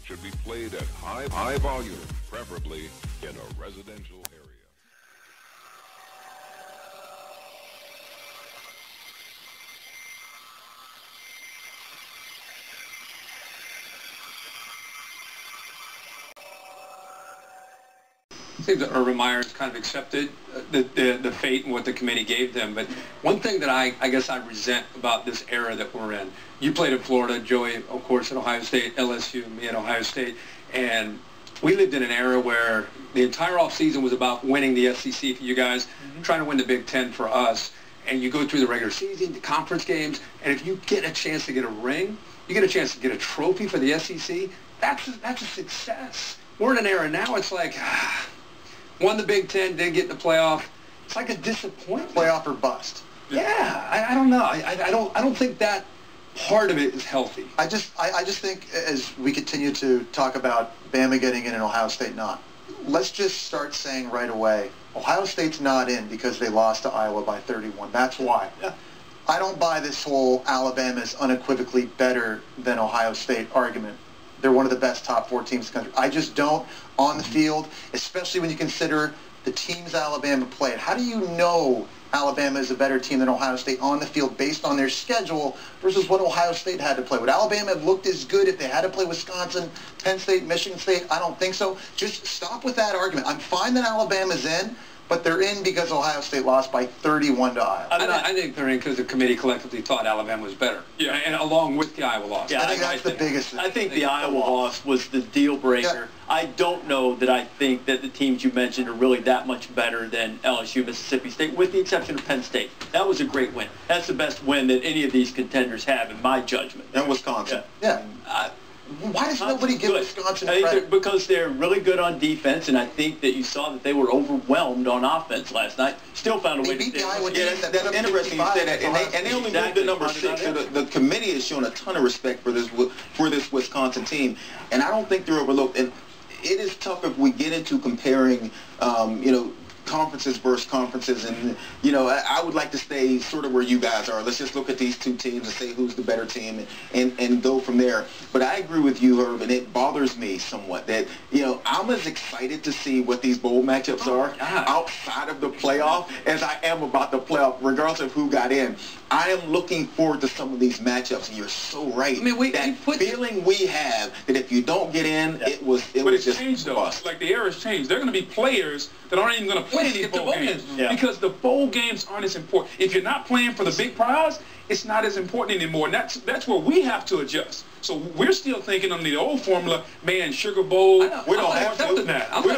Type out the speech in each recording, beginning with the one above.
should be played at high volume, preferably in a residential area. I think that Urban Meyer's kind of accepted the fate and what the committee gave them. But one thing that I guess I resent about this era that we're in, you played in Florida, Joey, of course, at Ohio State, LSU, me at Ohio State, and we lived in an era where the entire offseason was about winning the SEC for you guys, trying to win the Big Ten for us. And you go through the regular season, the conference games, and if you get a chance to get a ring, you get a chance to get a trophy for the SEC, that's a success. We're in an era now, it's like, won the Big Ten, didn't get in the playoff. It's like a disappointment. Playoff or bust. Yeah, I don't know. I don't think that part of it is healthy. I just think as we continue to talk about Bama getting in and Ohio State not, let's just start saying right away, Ohio State's not in because they lost to Iowa by 31. That's why. Yeah. I don't buy this whole Alabama is unequivocally better than Ohio State argument. They're one of the best top 4 teams in the country. I just don't on the field, especially when you consider the teams Alabama played. How do you know Alabama is a better team than Ohio State on the field based on their schedule versus what Ohio State had to play? Would Alabama have looked as good if they had to play Wisconsin, Penn State, Michigan State? I don't think so. Just stop with that argument. I'm fine that Alabama's in, but they're in because Ohio State lost by 31 to Iowa. I think they're in because the committee collectively thought Alabama was better. Yeah, and along with the Iowa loss. Yeah, I think that's the biggest thing. I think the Iowa loss was the deal breaker. Yeah. I don't know that I think that the teams you mentioned are really that much better than LSU, Mississippi State, with the exception of Penn State. That was a great win. That's the best win that any of these contenders have, in my judgment. And Wisconsin. Yeah. Why does nobody give Wisconsin credit? Because they're really good on defense, and I think that you saw that they were overwhelmed on offense last night. Still found a way to that's interesting you say that, and they only moved to number 6. So the committee has shown a ton of respect for this Wisconsin team, and I don't think they're overlooked. And it is tough if we get into comparing, conferences versus conferences, and I would like to stay sort of where you guys are. Let's just look at these 2 teams and say who's the better team and go from there. But I agree with you, Herb, and it bothers me somewhat that I'm as excited to see what these bowl matchups are outside of the playoff as I am about the playoff, regardless of who got in. I am looking forward to some of these matchups, and you're so right. I mean, that feeling we have that if you don't get in, it was just changed though. Like the era's changed. They're going to be players that aren't even going to play these bowl games because the bowl games aren't as important. If you're not playing for the big prize, it's not as important anymore. And that's where we have to adjust. So we're still thinking on the old formula, man, Sugar Bowl. We don't have to.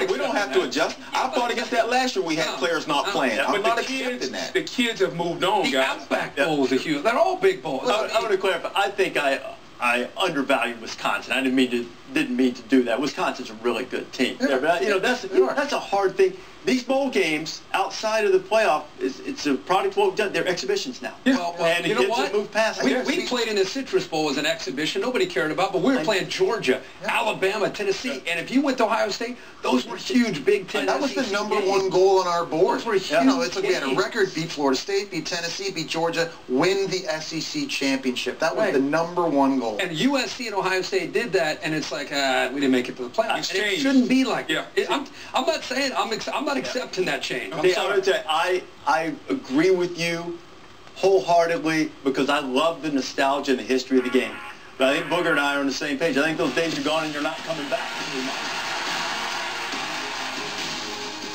We don't have to adjust. I fought against that last year. We had players not playing. I'm not accepting that. The kids have moved on, guys. The Outback Bowls are huge. They're all big bowls. I'm going to clarify. I think I undervalued Wisconsin. I didn't mean to do that. Wisconsin's a really good team. Yeah. That's a hard thing. These bowl games outside of the playoff, it's a product of what we've done. They're exhibitions now. Yeah. Well, and you know what? Move past we played in the Citrus Bowl as an exhibition. Nobody cared about, but we were playing Georgia, Alabama, Tennessee, and if you went to Ohio State, those were huge Big Ten. That was the #1 goal on our board. Those were huge. It's like we had a record: beat Florida State, beat Tennessee, beat Georgia, win the SEC championship. That was the #1 goal. And USC and Ohio State did that, and it's like we didn't make it to the playoffs. And it shouldn't be like that. I'm not saying I'm not accepting that change. I agree with you wholeheartedly because I love the nostalgia and the history of the game. But I think Booger and I are on the same page. I think those days are gone and you're not coming back.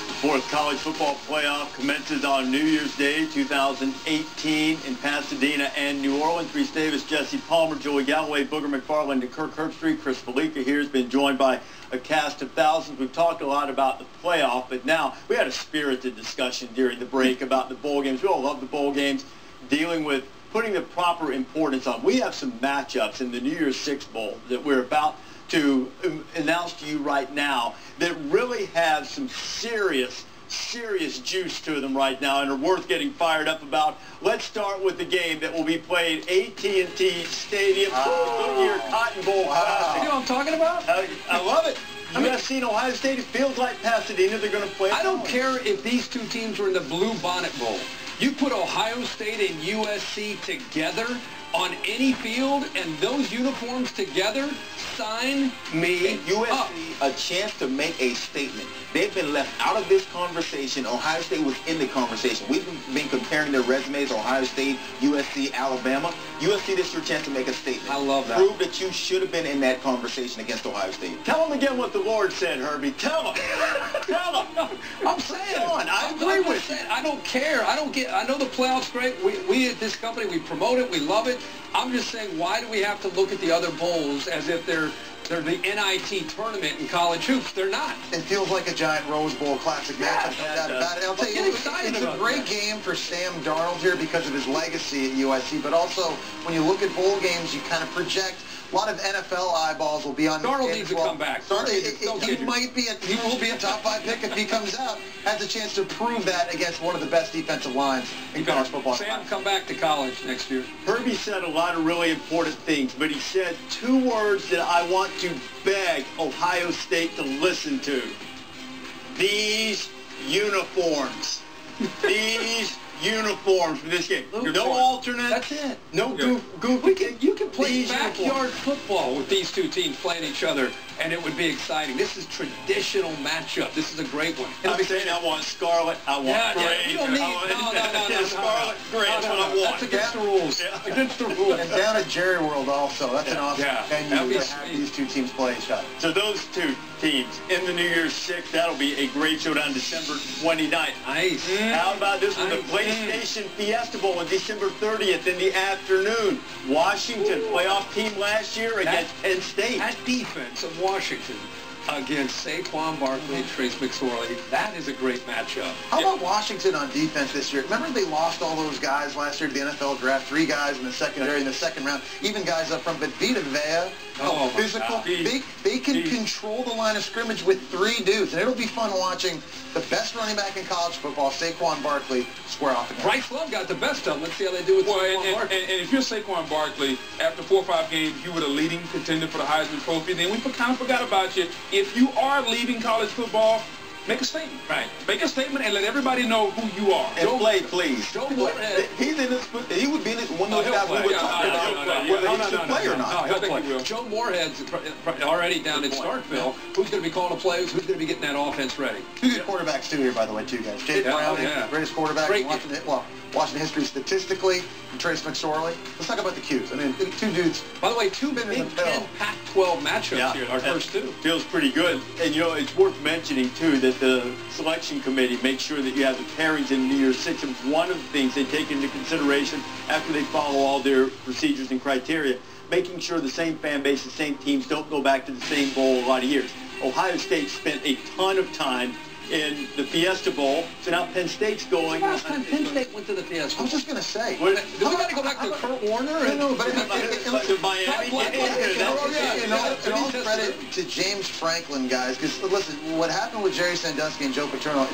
The 4th college football playoff commences on New Year's Day 2018 in Pasadena and New Orleans. Reese Davis, Jesse Palmer, Joey Galloway, Booger McFarland, and Kirk Herbstreit. Chris Felica here has been joined by a cast of thousands. We've talked a lot about the playoff, but now we had a spirited discussion during the break about the bowl games. We all love the bowl games, dealing with putting the proper importance on. We have some matchups in the New Year's Six Bowl that we're about to announce to you right now that really have some serious juice to them right now and are worth getting fired up about. Let's start with the game that will be played AT&T Stadium, Goodyear Cotton Bowl Classic. You know what I'm talking about? I love it. USC and Ohio State, it feels like Pasadena. They're going to play. I don't care if these 2 teams were in the Blue Bonnet Bowl. You put Ohio State and USC together on any field, and those uniforms together Sign me USC up. a chance to make a statement. They've been left out of this conversation. Ohio State was in the conversation. We've been comparing their resumes, Ohio State, USC, Alabama. USC, this is your chance to make a statement. I love that. Prove that you should have been in that conversation against Ohio State. Tell them again what the Lord said, Herbie. Tell them. Tell them. I'm saying. Come on, I agree with you. I don't care. I know the playoffs great. We at this company, we promote it. We love it. I'm just saying, why do we have to look at the other bowls as if they're the NIT tournament in college hoops? They're not. It feels like a giant Rose Bowl classic matchup. No doubt about it. I'll tell you, it's a great game for Sam Darnold here because of his legacy at USC, but also when you look at bowl games, you kind of project. A lot of NFL eyeballs will be on Darnold needs to come back. He will be a top 5 pick if he comes out. Has a chance to prove that against one of the best defensive lines in college football. Sam, come back to college next year. Herbie said a lot of really important things, but he said 2 words that I want to beg Ohio State to listen to. These uniforms. These uniforms for this game. No alternates. That's it. No goofy. You can play backyard uniforms. football with these two teams playing each other, and it would be exciting. This is traditional matchup. This is a great one. I'm saying I want scarlet. I want gray. You don't need no. Scarlet, gray. That's what I want. That's against the rules. Yeah. Against the rules. And down at Jerry World also. That's an awesome venue to have sweet. these two teams play each other. So those two teams in the New Year's Six, that'll be a great showdown December 29th. Nice. How about this one? The PlayStation Fiesta Bowl on December 30th in the afternoon. Washington, playoff team last year against Penn State. That defense of Washington against Saquon Barkley, Trace McSorley, that is a great matchup. How about Washington on defense this year? Remember they lost all those guys last year to the NFL draft, 3 guys in the secondary in the second round, even guys up front, but Vita Vea, physical, they can control the line of scrimmage with 3 dudes, and it'll be fun watching the best running back in college football, Saquon Barkley, square off against. Bryce Love got the best of them. Let's see how they do with Saquon Barkley. And if you're Saquon Barkley, after 4 or 5 games, you were the leading contender for the Heisman Trophy, then we kind of forgot about you. If you are leaving college football, make a statement. Right. Make a statement and let everybody know who you are. And play, please. Joe Moorhead. He would be in one of those guys we would talk about whether he should play or not. He'll play. Joe Moorhead's already down in Starkville. Who's going to be calling the plays? Who's going to be getting that offense ready? 2 good quarterbacks too here, by the way, 2 guys. Jake Brown, greatest quarterback in Washington history statistically, and Trace McSorley. Let's talk about the Qs. I mean, 2 dudes. By the way, 2 Big Ten Pac-12 matchups here, our first 2. Feels pretty good. And, you know, it's worth mentioning, too, that the selection committee makes sure that you have the pairings in the New Year's Six. And one of the things they take into consideration after they follow all their procedures and criteria, making sure the same fan base, the same teams don't go back to the same bowl a lot of years. Ohio State spent a ton of time in the Fiesta Bowl, so now Penn State's going. Last time Penn State went to the Fiesta Bowl. I was just going to say. Do we got to go back to Kurt Warner? No, but Miami. In all credit to James Franklin, guys, because listen, what happened with Jerry Sandusky and Joe Paterno,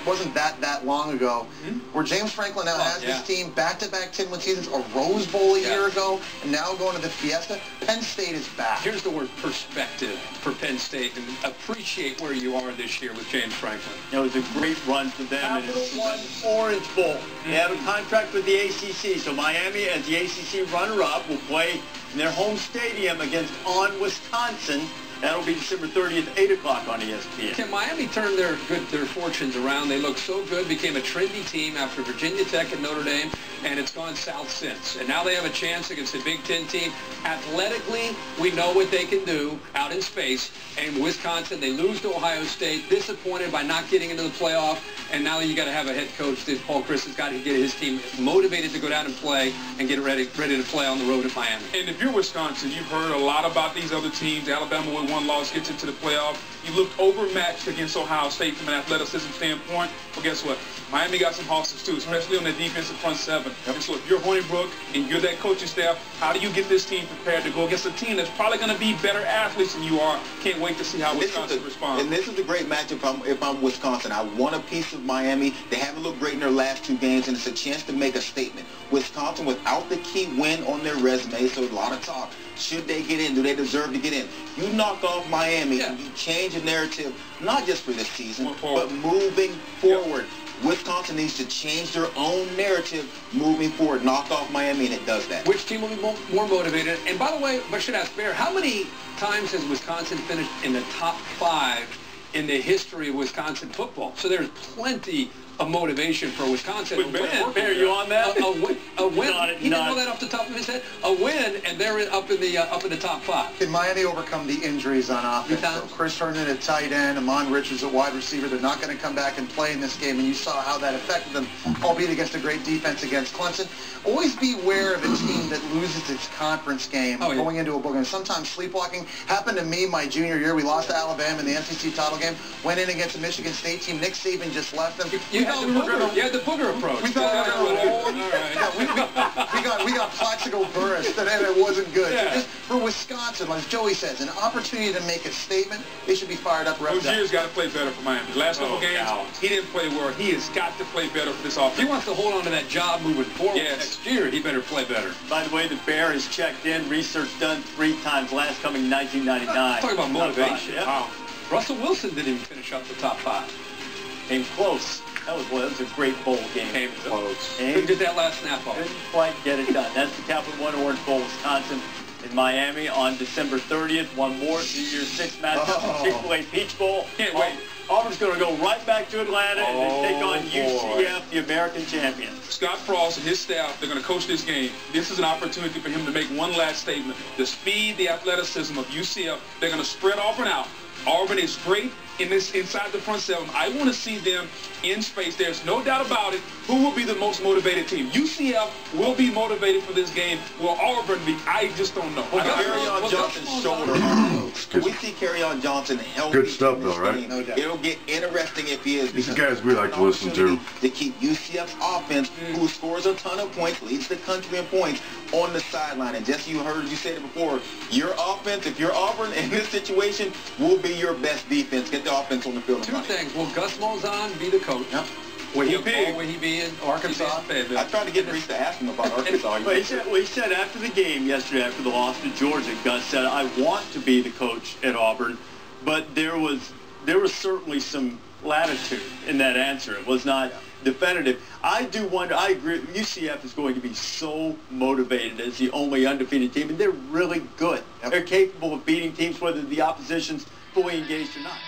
wasn't that long ago, where James Franklin now has this team back-to-back 10-win seasons, a Rose Bowl a year ago, and now going to the Fiesta. Penn State is back. Here's the word perspective for Penn State, and appreciate where you are this year with James Franklin. You know, it was a great run for them. Capital One Orange Bowl. They have a contract with the ACC, so Miami, as the ACC runner-up, will play in their home stadium against Wisconsin. That'll be December 30th, 8 o'clock on ESPN. Can Miami turn their fortunes around? They look so good, became a trendy team after Virginia Tech and Notre Dame, and it's gone south since. And now they have a chance against a Big Ten team. Athletically, we know what they can do out in space. And Wisconsin, they lose to Ohio State, disappointed by not getting into the playoff. And now you got to have a head coach. Paul Chris has got to get his team motivated to go down and play and get ready to play on the road at Miami. And if you're Wisconsin, you've heard a lot about these other teams. Alabama with 1 loss gets into the playoff. You looked overmatched against Ohio State from an athleticism standpoint. But guess what? Miami got some horses too, especially on the defensive front 7. And so if you're Hornibrook and you're that coaching staff, how do you get this team prepared to go against a team that's probably going to be better athletes than you are? Can't wait to see how Wisconsin responds. And this is a great matchup if I'm Wisconsin. I want a piece of Miami. They haven't looked great in their last 2 games, and it's a chance to make a statement. Wisconsin, without the key win on their resume, so a lot of talk. Should they get in? Do they deserve to get in? You knock off Miami and you change the narrative, not just for this season, but moving forward. Wisconsin needs to change their own narrative moving forward. Knock off Miami, and it does that. Which team will be more motivated? And by the way, I should ask Bear, how many times has Wisconsin finished in the top 5 in the history of Wisconsin football? So there's plenty of motivation for Wisconsin. Bear, you on that? A win. He didn't know that off the top of his head. A win, and they're up in the top 5. Can Miami overcome the injuries on offense? So Chris Herndon at tight end, Amon Richards at wide receiver. They're not going to come back and play in this game, and you saw how that affected them, albeit against a great defense against Clemson. Always beware of a team that loses its conference game going into a bowl game. Sometimes sleepwalking happened to me my junior year. We lost to Alabama in the MCC title game. Went in against a Michigan State team. Nick Saban just left them. You had the booger approach. We thought we were going to roll. We got Plaxico Burress, and it wasn't good. Yeah. So just for Wisconsin, like Joey says, an opportunity to make a statement. They should be fired up. Rozier's got to play better for Miami. The last couple games, he didn't play well. He has got to play better for this offense. If he wants to hold on to that job moving forward next year, he better play better. By the way, the Bear is checked in. Research done 3 times. Last coming 1999. Talk about motivation. Wow. Russell Wilson didn't even finish up the top 5. Came close. That was a great bowl game. Came close. Couldn't get that last snap off. Couldn't quite get it done. That's the Capital One Orange Bowl, Wisconsin in Miami on December 30th. One more New Year's 6 matchup, the Chick-fil-A Peach Bowl. Can't wait. Auburn's going to go right back to Atlanta and then take on UCF, the American champions. Scott Frost and his staff, they're going to coach this game. This is an opportunity for him to make one last statement. The speed, the athleticism of UCF, they're going to spread Auburn out. Auburn is great inside the front 7. I want to see them in space. There's no doubt about it. Who will be the most motivated team? UCF will be motivated for this game. Will Auburn be? I just don't know. Kerryon Johnson's shoulder. We see Kerryon Johnson healthy. Good stuff, though, right? No doubt. It'll get interesting if he is. These guys we like to listen to. To keep UCF's offense, who scores a ton of points, leads the country in points, on the sideline. And Jesse, you heard you said it before. Your offense, if you're Auburn in this situation, will be your best defense. Get the offense on the field. 2 things. Will Gus Malzahn be the coach? Yep. Will he be in Arkansas? I tried to get Reese to ask him about Arkansas. He said after the game yesterday, after the loss to Georgia, Gus said, I want to be the coach at Auburn, but there was certainly some latitude in that answer. It was not definitive. I do wonder, I agree, UCF is going to be so motivated as the only undefeated team, and they're really good. They're capable of beating teams whether the opposition's fully engaged or not.